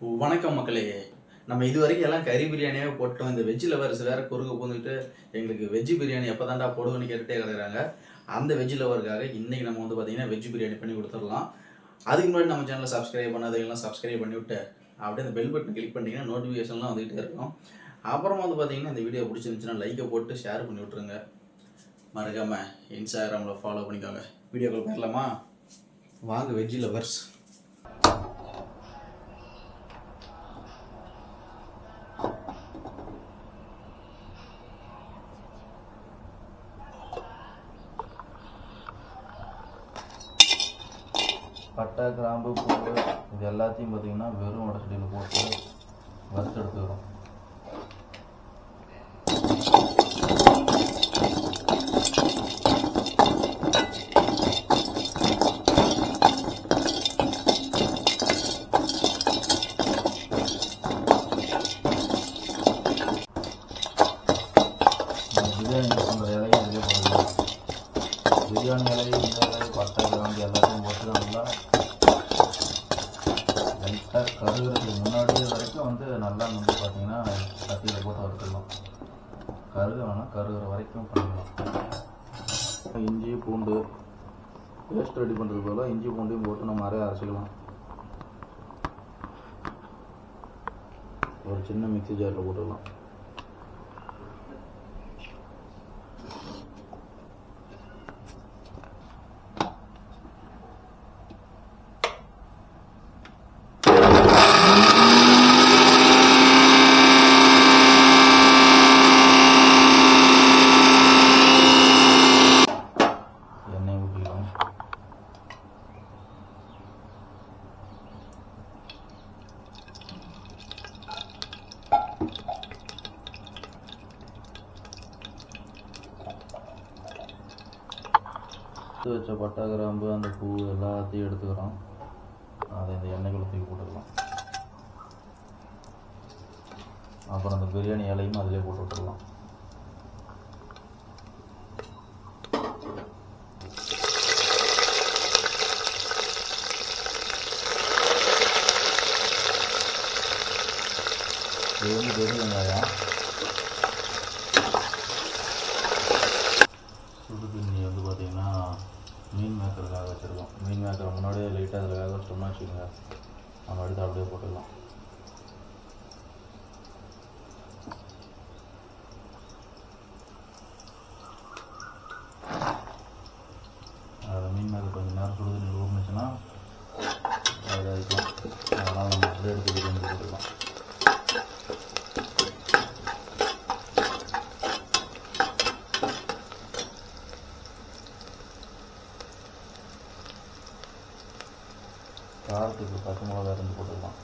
வணக்கம் மக்களே. நம்ம இதுவரைக்கும் எல்லாம் கறி பிரியாணியாவே போட்டோம். இந்த வெஜ் லவர்ஸ் வேற குறுக்க பூந்துட்டு எங்களுக்கு வெஜ் பிரியாணி எப்போ தான்டா போடுவேன்னு கேட்டுட்டே கிடக்குறாங்க. அந்த வெஜ் லவருக்காக இன்னைக்கு நம்ம வந்து பார்த்தீங்கன்னா வெஜ் பிரியாணி பண்ணி கொடுத்துடலாம். அதுக்கு முன்னாடி நம்ம சேனலை சப்ஸ்கிரைப் பண்ணாதவங்கலாம் சப்ஸ்கிரைப் பண்ணிவிட்டு அப்படியே அந்த பெல் பட்டன் கிளிக் பண்ணிங்கன்னா நோட்டிஃபிகேஷன்லாம் வந்துகிட்டே இருக்கும். அப்புறமா வந்து பார்த்தீங்கன்னா இந்த வீடியோ பிடிச்சிருந்துச்சுன்னா லைக்கை போட்டு ஷேர் பண்ணி விட்ருங்க. மறக்காமல் இன்ஸ்டாகிராமில் ஃபாலோ பண்ணிக்கோங்க. வீடியோக்கள் போயிடலாமா? வாங்க வெஜ் லவர்ஸ். பட்டை, கிராம்பு, பூண்டு இது எல்லாத்தையும் பார்த்திங்கன்னா வெறும் வடச்சட்டியில் போட்டு வறுத்து எடுத்துக்கிறோம். பிரியாணி பண்ணுற இலையும் இதிலே போடலாம். பிரியாணி இலை, இந்த இலை, பட்டை, கிராம்பு எல்லாத்தையும் போட்டு நல்லா லைட்டாக கருகிறதுக்கு முன்னாடியே வரைக்கும் நல்லா பார்த்திங்கன்னா சட்டியில் போட்டு வறுத்துடலாம். கருக வேணால் கருகிற வரைக்கும் பண்ணிடலாம். இஞ்சி பூண்டு பேஸ்ட் ரெடி பண்ணுறது போல் இஞ்சி பூண்டையும் போட்டு நம்ம அரைச்சிக்கலாம். ஒரு சின்ன மிக்ஸி ஜாரில் போட்டுடலாம். வச்ச பட்டை, கிராம்பு, அந்த பூ எல்லாத்தையும் எடுத்துக்கிறோம். அதை இந்த எண்ணெய்க்குள்ள தூக்கி போட்டுக்கலாம். அப்புறம் அந்த பிரியாணி இலையும் அதிலே போட்டு விட்டுடலாம். இது பெரிய வெங்காயம், சுடு தண்ணி பார்த்திங்கன்னா மீன் மேக்கருக்காக வச்சுருக்கோம். மீன் மேக்கரை முன்னாடியே லைட்டாக அதில் வேக வச்சோம்னா வச்சுக்கோங்க, நம்ம எடுத்து அப்படியே போட்டுக்கலாம். அதில் மீன் மேக்கர் கொஞ்சம் நேரம் சுடு தண்ணி ஊறினுச்சுன்னா அதை வைக்கலாம். அதனால் நம்ம அப்படியே எடுத்து பிரியாணி போட்டுக்கலாம். காரத்துக்கு பச்சை மிளகா இருந்து போட்டுக்கலாம்.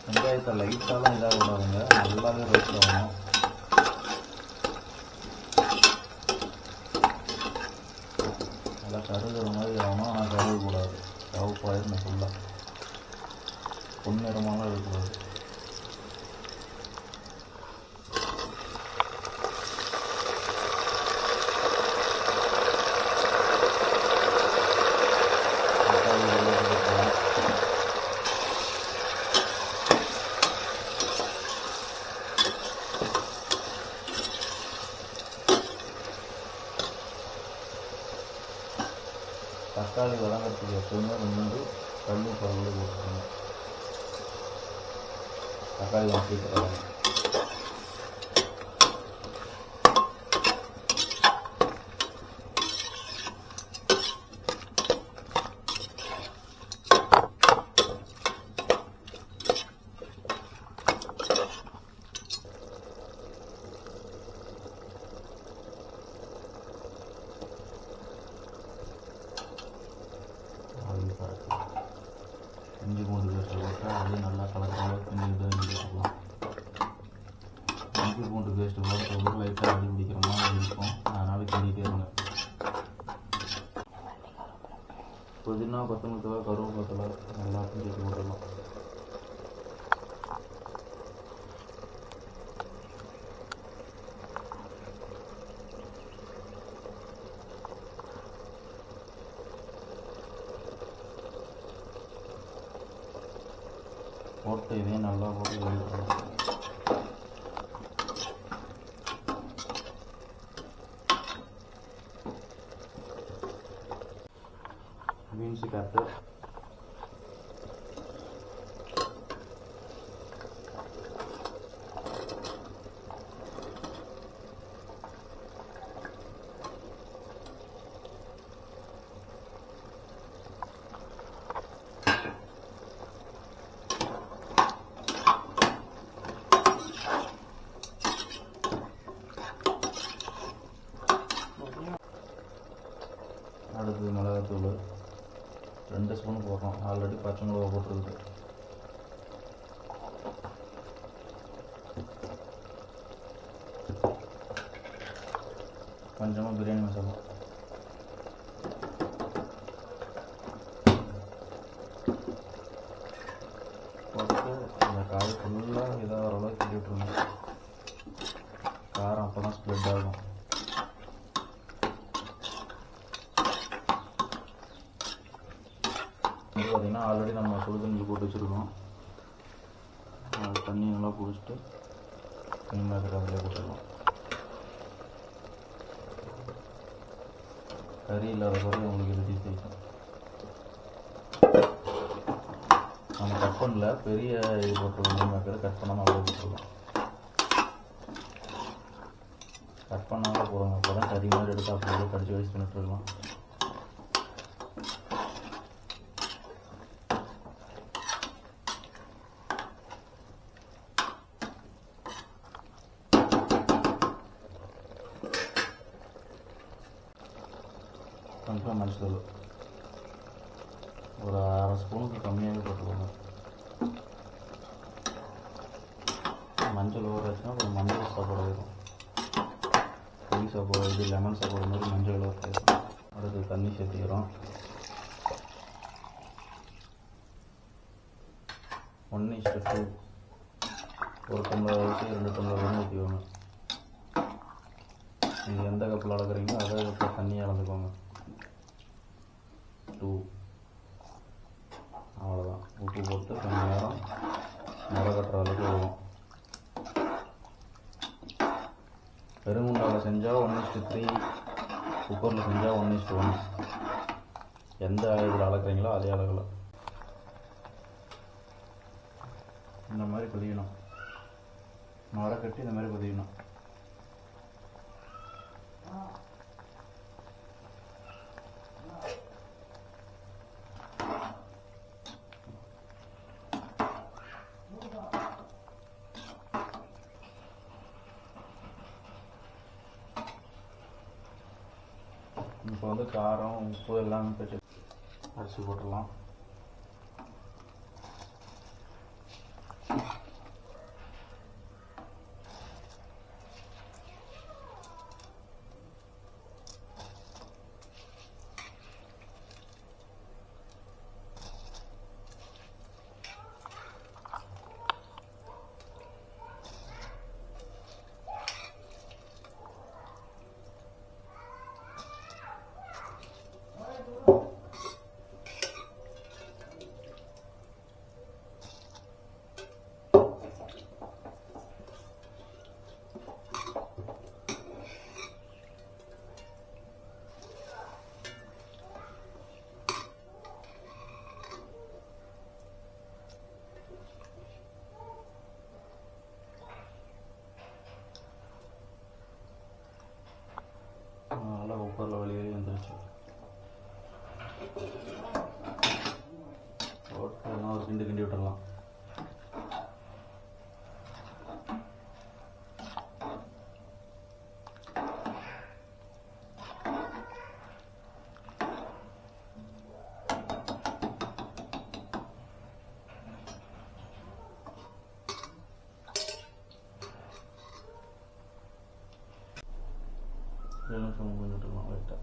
வெங்காயத்தை லைட்டாலாம் இதாக விடாதுங்க, நல்லாவே ரோஸ்ட் ஆகணும். நல்லா கருகிற மாதிரி ஆகணும். ஆனால் கருகக்கூடாது, கவுப்பாயிடணும். ஃபுல்லாக பொன்னிறமாலாம் இருக்கக்கூடாது. தக்காளி வதங்கிறதுக்கு எப்பவுமே 2 கல் பருவலை போட்டுக்கணும். தக்காளி சீக்கிரம் இஞ்சி பூண்டு பேஸ்ட்டு போட்டு அதையும் நல்லா கலக்கிற அளவுக்கு வச்சுக்கலாம். இஞ்சி பூண்டு பேஸ்ட்டு போட்டு லைட்டாக அடி பிடிக்கிற மாதிரி இருக்கும், அதனால் கிண்டிகிட்டே இருங்க. புதினா, கொத்தமல்லி தழை, கருவேப்பிலை தழை எல்லாத்தையும் சேர்த்து போட்டுடலாம். போட்டு இதையும் நல்லா போட்டு கழுவிடலாம். பீன்ஸு கட்டு, அடுத்து மிளகாத்தூள் 2 ஸ்பூன் போடுறோம். ஆல்ரெடி பச்சை மிளகா போட்டுருக்குது. கொஞ்சமாக பிரியாணி மசாலா, போட்டு இந்த காய் ஃபுல்லாக இதாக ஓரளவுக்கு கிண்டி விட்டுருங்க. காரம் அப்போ தான் ஸ்ப்ரெட் ஆகும். வந்து பார்த்திங்கன்னா ஆல்ரெடி நம்ம சுடு தண்ணி போட்டு வச்சுருக்கோம். தண்ணி நல்லா குடிச்சிட்டு மீன் மேக்கர் அதில் போட்டுருக்கோம். கறி இல்லாத குறைய உங்களுக்கு எழுதி தேய்க்கும். நம்ம கட் பண்ணல, பெரிய இது போட்டுருக்கோம். மீன் மேக்கரை கட் பண்ணாமல் அவ்வளோ போட்டுருக்கோம். கட் பண்ணாமல் போடுங்க. அப்போ தான் கறி மாதிரி எடுத்து அப்படியே கடிச்சு வச்சு தின்னுட்டுருக்கலாம். கொஞ்சம் மஞ்சள் ஒரு 1/2 ஸ்பூனுக்கு கம்மியாகவே போட்டுக்கோங்க. மஞ்சள் ஊறாச்சுன்னா ஒரு மஞ்சள் சாப்பாடு ஆகிடும். புளி சாப்பாடு, இது லெமன் சாப்பாடு மாதிரி மஞ்சள் ஊறாயிடும். அடுத்து தண்ணி சேர்த்துக்கிறோம். 1:2. ஒரு டம்ளர் அரிசி 2 டம்ளர் தண்ணி ஊற்றிக்கோங்க. நீங்கள் எந்த கப்பில் அளக்குறீங்களோ அதே கப்பில் தண்ணியை அளந்துக்கோங்க. 2. அவ்வளோதான். உப்பு போட்டு கொஞ்சம் நேரம் முறை கட்டுற அளவுக்கு விடுவோம். பெருங்குண்டாவில் செஞ்சால் 1:3, குக்கரில் செஞ்சால் 1:1. எந்த இதில் அளக்குறீங்களோ அதே அளவில் இந்த மாதிரி கொதிக்கணும். முறை கட்டி இந்த மாதிரி கொதிக்கணும். இப்போ வந்து காரம், உப்பு எல்லாமே போட்டு அரிசி போட்டுடலாம். நல்லா குக்கரில் வெளியே வந்துருச்சு. போட்டு ஒரு கிண்டி விட்டுடலாம். எலுமிச்சம் விட்டுருக்கலாம் லைட்டாக.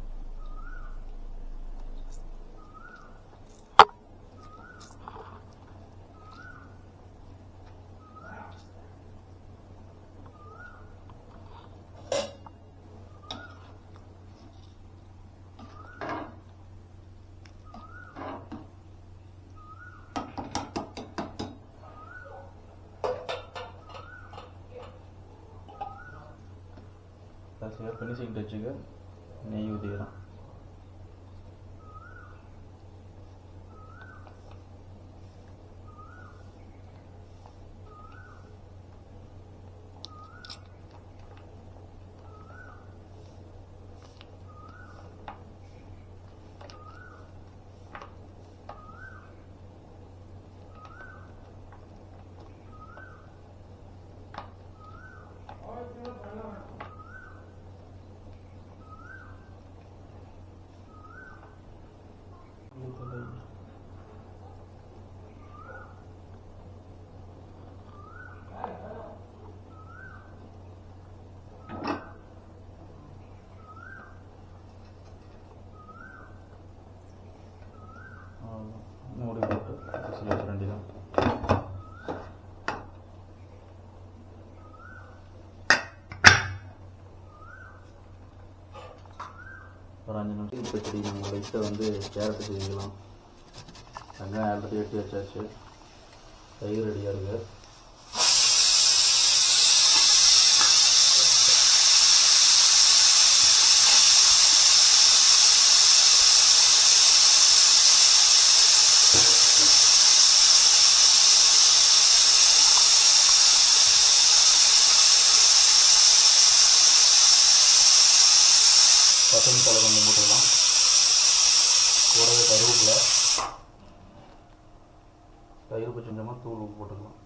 கடைசியாக ஃபினிஷிங் டச்சுக்கு நெய் ஊற்றிக்கிறோம். மூடி போட்டு விசில் வச்ச வேண்டியதான். ஒரு 5 நிமிஷம் பச்சடி நம்ம லைட்டாக வந்து கேரட்டு செஞ்சுக்கலாம். வெங்காயம் ஆல்ரெடி வெட்டி வச்சாச்சு. தயிர் ரெடியாக இருக்குது. பச்சை மிளகாய் கொஞ்சம் போட்டுக்கலாம். கூடவே கருவேப்பிலை, தயிர் கொஞ்சமாக தூள் உப்பு போட்டுக்கலாம்.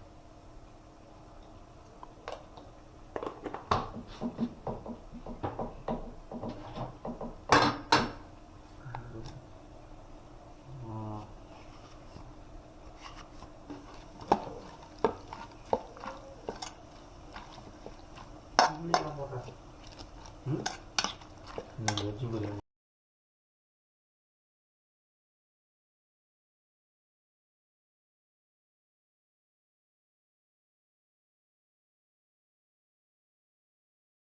வெஜ் பிரியாணி